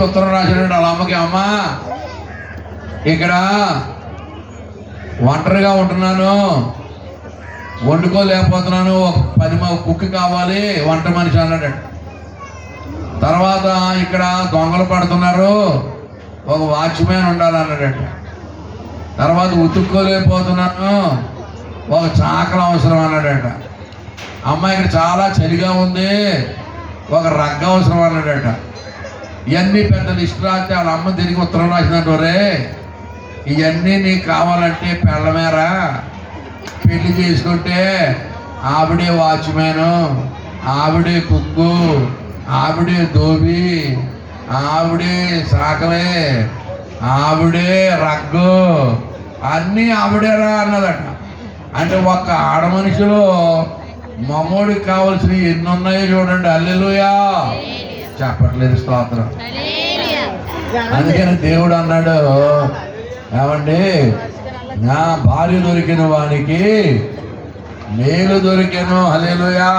ఉత్తరం రాసినట్టు వాళ్ళ అమ్మకి, అమ్మ ఇక్కడ ఒంటరిగా ఉంటున్నాను, వండుకోలేకపోతున్నాను, ఒక 10 కుక్కి కావాలి, వంట మనిషి అన్నాడు. తర్వాత ఇక్కడ దొంగలు పడుతున్నారు, ఒక వాచ్మ్యాన్ ఉండాలన్నాడట. తర్వాత ఉతుక్కోలేకపోతున్నాను, ఒక చాకలి అవసరం అన్నాడట. అమ్మ ఇక్కడ చాలా చలిగా ఉంది, ఒక రగ్గ అవసరం అన్నాడట. ఇవన్నీ పెద్ద లిస్ట్ రాస్తే వాళ్ళ అమ్మ తిరిగి ఉత్తరం రాసినట్టు, రే ఇవన్నీ నీకు కావాలంటే పెళ్ళమేరా, పెళ్లి చేసుకుంటే ఆవిడే వాచ్మ్యాను, ఆవిడే కుక్కు, ఆవిడే ధోబి, ఆవిడే సాకలే, ఆవిడే రగ్గు, అన్నీ ఆవిడేరా అన్నదట. అంటే ఒక్క ఆడ మనిషిలో మమ్మోడికి కావాల్సినవి ఎన్ని ఉన్నాయో చూడండి. హల్లెలూయా చెప్పట్లేదు, స్తోత్రం. అందుకని దేవుడు అన్నాడు, ఏమండి నా భార్య దొరికిన వానికి మేలు దొరికెను. హల్లెలూయా.